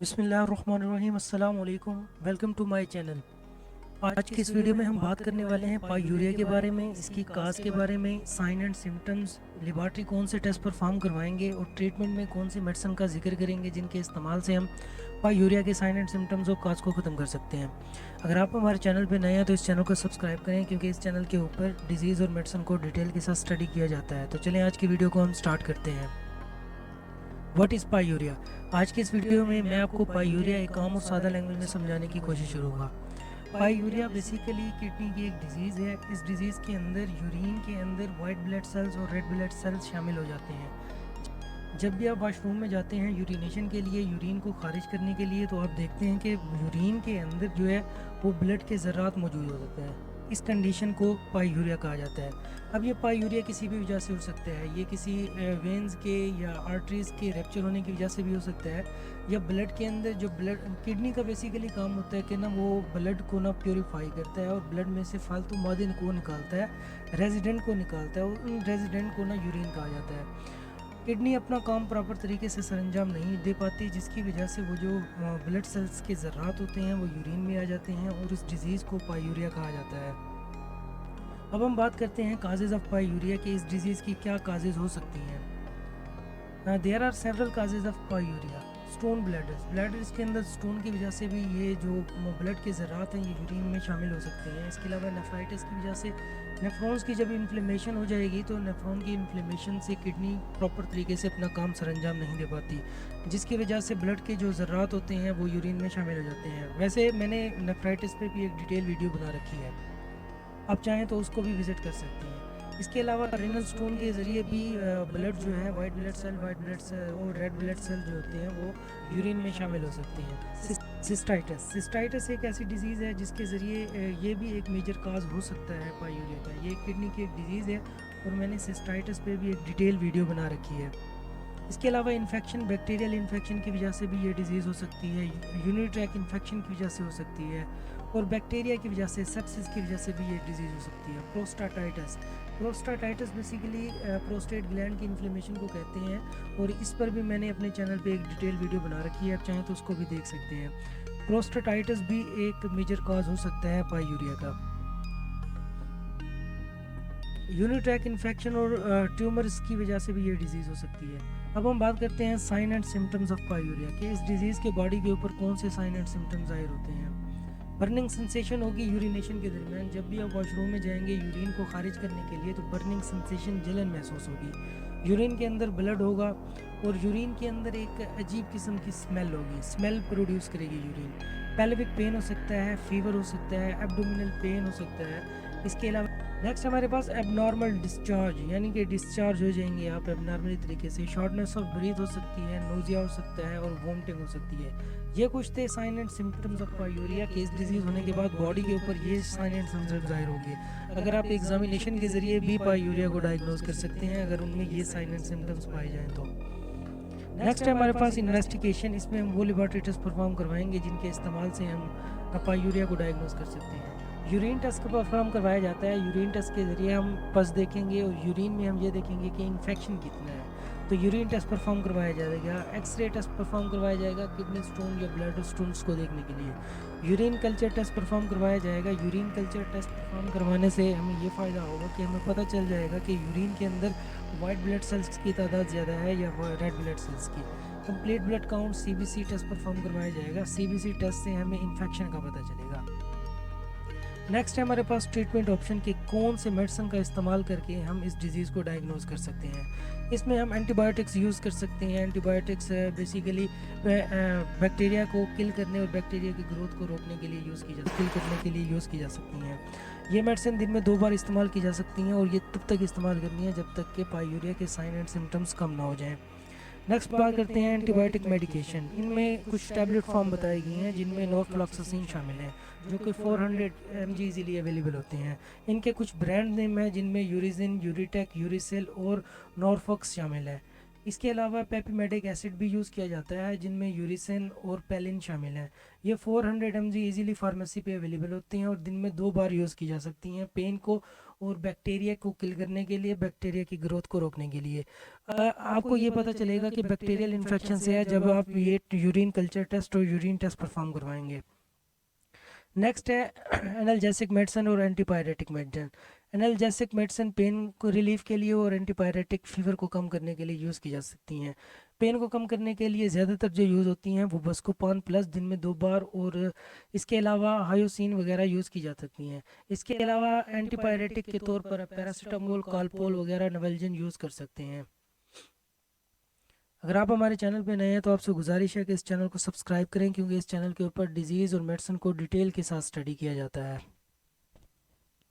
बिस्मिल्लाहिर्रहमानिर्रहीम, अस्सलाम वालेकुम। Welcome to my channel. आज की इस वीडियो में हम बात करने वाले हैं पायूरिया के बारे में, इसकी काज के बारे में, साइन एंड सिम्टम्स, लेबॉरेटरी कौन से टेस्ट परफॉर्म करवाएंगे और ट्रीटमेंट में कौन सी मेडिसिन का जिक्र करेंगे जिनके इस्तेमाल से हम पायूरिया के साइन एंड सिम्टम्स और काज को ख़त्म कर सकते हैं। अगर आप हमारे चैनल पर नए हैं तो इस चैनल को सब्सक्राइब करें, क्योंकि इस चैनल के ऊपर डिजीज़ और मेडिसिन को डिटेल के साथ स्टडी किया जाता है। तो चलें आज की वीडियो को हम स्टार्ट करते हैं। What is पायूरिया? आज की इस वीडियो में मैं आपको पायूरिया एक आम और सादा लैंग्वेज में समझाने की कोशिश करूँगा। पायूरिया बेसिकली किडनी की एक डिजीज़ है। इस डिज़ीज़ के अंदर यूरिन के अंदर वाइट ब्लड सेल्स और रेड ब्लड सेल्स शामिल हो जाते हैं। जब भी आप वॉशरूम में जाते हैं यूरिनेशन के लिए, यूरिन को खारिज करने के लिए, तो आप देखते हैं कि यूरिन के अंदर जो है वो ब्लड के ज़र्रात मौजूद हो जाते हैं। इस कंडीशन को पायूरिया कहा जाता है। अब ये पायूरिया किसी भी वजह से हो सकता है। ये किसी वेंस के या आर्टरीज़ के रैप्चर होने की वजह से भी हो सकता है, या ब्लड के अंदर जो ब्लड किडनी का बेसिकली काम होता है कि ना वो ब्लड को ना प्योरीफाई करता है और ब्लड में से फालतू मादे को निकालता है, रेजिडेंट को निकालता है, और उन रेजिडेंट को ना यूरिन कहा जाता है। किडनी अपना काम प्रॉपर तरीके से सरंजाम नहीं दे पाती, जिसकी वजह से वो जो ब्लड सेल्स के ज़र्रात होते हैं वो यूरिन में आ जाते हैं और इस डिज़ीज़ को पायूरिया कहा जाता है। अब हम बात करते हैं काजेज़ ऑफ पायूरिया कि इस डिज़ीज़ की क्या काजेज़ हो सकती हैं। There are several causes of pyuria. Stone bladders के अंदर स्टोन की वजह से भी ये जो ब्लड के ज़रात हैं ये यूरिन में शामिल हो सकते हैं। इसके अलावा नेफ्राइटिस की वजह से नेफ्रॉन्स की जब इन्फ्लेमेशन हो जाएगी तो नेफ्रॉन की इन्फ्लेमेशन से किडनी प्रॉपर तरीके से अपना काम सरंजाम नहीं दे पाती, जिसकी वजह से ब्लड के जो ज़रात होते हैं वो यूरिन में शामिल हो जाते हैं। वैसे मैंने नेफ्राइटिस पे भी एक डिटेल वीडियो बना रखी है, आप चाहें तो उसको भी विज़िट कर सकते हैं। इसके अलावा रेनल स्टोन के ज़रिए भी ब्लड जो है वाइट ब्लड सेल और रेड ब्लड सेल जो होते हैं वो यूरिन में शामिल हो सकते हैं। सिस्टाइटिस एक ऐसी डिज़ीज़ है जिसके ज़रिए ये भी एक मेजर काज हो सकता है पायूरिया का। ये किडनी की एक डिज़ीज़ है और मैंने सिस्टाइटिस पे भी एक डिटेल वीडियो बना रखी है। इसके अलावा इन्फेक्शन, बैक्टीरियल इन्फेक्शन की वजह से भी ये डिज़ीज़ हो सकती है, यूरिनरी ट्रैक इन्फेक्शन की वजह से हो सकती है, और बैक्टीरिया की वजह से, सेप्सिस की वजह से भी ये डिज़ीज़ हो सकती है। प्रोस्टाटाइटिस बेसिकली प्रोस्टेट ग्लैंड की इन्फ्लेमेशन को कहते हैं, और इस पर भी मैंने अपने चैनल पे एक डिटेल वीडियो बना रखी है, आप चाहें तो उसको भी देख सकते हैं। प्रोस्टाटाइटिस भी एक मेजर कॉज हो सकता है पायूरिया का। यूरिनरी ट्रैक इन्फेक्शन और ट्यूमर्स की वजह से भी ये डिज़ीज़ हो सकती है। अब हम बात करते हैं sign and symptoms of pyuria कि इस डिज़ीज़ के बॉडी के ऊपर कौन से साइन एंड सिम्टम्स ज़ाहिर होते हैं। बर्निंग सेंसेशन होगी यूरिनेशन के दरमियान। जब भी आप वॉशरूम में जाएंगे यूरिन को खारिज करने के लिए तो बर्निंग सेंसेशन, जलन महसूस होगी। यूरिन के अंदर ब्लड होगा और यूरिन के अंदर एक अजीब किस्म की स्मेल होगी, स्मेल प्रोड्यूस करेगी यूरिन। पेल्विक पेन हो सकता है, फीवर हो सकता है, एब्डोमिनल पेन हो सकता है। इसके अलावा नेक्स्ट हमारे पास एबनॉर्मल डिस्चार्ज, यानी कि डिस्चार्ज हो जाएंगे आप एबनॉर्मली तरीके से। शॉर्टनेस ऑफ ब्रीथ हो सकती है, नोजिया हो सकता है और वोमिटिंग हो सकती है। ये कुछ थे sign and symptoms of pyuria कि इस डिजीज़ होने के बाद बॉडी के ऊपर ये साइन एंड सिम्टम्स जाहिर होंगे। अगर आप एग्जामिनेशन के ज़रिए भी पायूरिया को डायग्नोज कर सकते हैं अगर उनमें ये साइन एंड सिम्टम्स पाए जाएँ तो। नेक्स्ट है हमारे पास इन्वेस्टिगेशन। इसमें हम वो लेबॉरेटरी टेस्ट परफॉर्म करवाएंगे जिनके इस्तेमाल से हम पायूरिया को डायग्नोज कर सकते हैं। यूरिन टेस्ट का परफॉर्म करवाया जाता है। यूरिन टेस्ट के ज़रिए हम पस देखेंगे और यूरिन में हम ये देखेंगे कि इन्फेक्शन कितना है, तो यूरिन टेस्ट परफॉर्म करवाया जाएगा। एक्सरे टेस्ट परफॉर्म करवाया जाएगा किडनी स्टोन या ब्लड स्टोन्स को देखने के लिए। यूरिन कल्चर टेस्ट परफॉर्म करवाया जाएगा। यूरिन कल्चर टेस्ट परफॉर्म करवाने से हमें ये फ़ायदा होगा कि हमें पता चल जाएगा कि यूरिन के अंदर वाइट ब्लड सेल्स की तादाद ज़्यादा है या रेड ब्लड सेल्स की। Complete blood count CBC test perform करवाया जाएगा। CBC टेस्ट से हमें इन्फेक्शन का पता चलेगा। नेक्स्ट है हमारे पास ट्रीटमेंट ऑप्शन के कौन से मेडिसिन का इस्तेमाल करके हम इस डिज़ीज़ को डायग्नोज कर सकते हैं। इसमें हम एंटीबायोटिक्स यूज़ कर सकते हैं। एंटीबायोटिक्स बेसिकली बैक्टीरिया को किल करने और बैक्टीरिया की ग्रोथ को रोकने के लिए यूज़ की जा सकती हैं। ये मेडिसिन दिन में 2 बार इस्तेमाल की जा सकती हैं और ये तब तक इस्तेमाल करनी है जब तक कि पायूरिया के साइन एंड सिम्टम्स कम ना हो जाएँ। नेक्स्ट बात करते हैं एंटीबायोटिक मेडिकेशन। इनमें कुछ टैबलेट फॉर्म बताई गई हैं जिनमें नॉरफ्लॉक्सासिन शामिल है, जो कि 400 mg इजीली अवेलेबल होते हैं। इनके कुछ ब्रांड नेम हैं जिनमें यूरिजिन, यूरिटेक, यूरिसेल और नॉरफॉक्स शामिल है। इसके अलावा पेपिमेडिक एसिड भी यूज़ किया जाता है जिनमें यूरिसिन और पेलिन शामिल हैं। ये 400 mg ईजिली फार्मेसी पे अवेलेबल होती हैं और दिन में 2 बार यूज़ की जा सकती हैं पेन को और बैक्टीरिया को किल करने के लिए, बैक्टीरिया की ग्रोथ को रोकने के लिए। आपको ये पता चलेगा कि बैक्टीरियल इन्फेक्शन से है जब आप ये यूरिन कल्चर टेस्ट और यूरिन टेस्ट परफॉर्म करवाएंगे। नेक्स्ट है एनाल्जेसिक मेडिसिन और antipyretic medicine. Analgesic medicine pain को रिलीफ के लिए और एंटीपायरेटिक फीवर को कम करने के लिए यूज़ की जा सकती हैं। पेन को कम करने के लिए ज़्यादातर जो यूज़ होती हैं वो बस्कोपान प्लस दिन में 2 बार, और इसके अलावा हायोसिन वगैरह यूज़ की जा सकती हैं। इसके अलावा एंटीपायरेटिक के तौर पर पैरासीटामोल, कालपोल वगैरह नवेल्जन यूज़ कर सकते हैं। अगर आप हमारे चैनल पे नए हैं तो आपसे गुजारिश है कि इस चैनल को सब्सक्राइब करें, क्योंकि इस चैनल के ऊपर डिजीज़ और मेडिसिन को डिटेल के साथ स्टडी किया जाता है।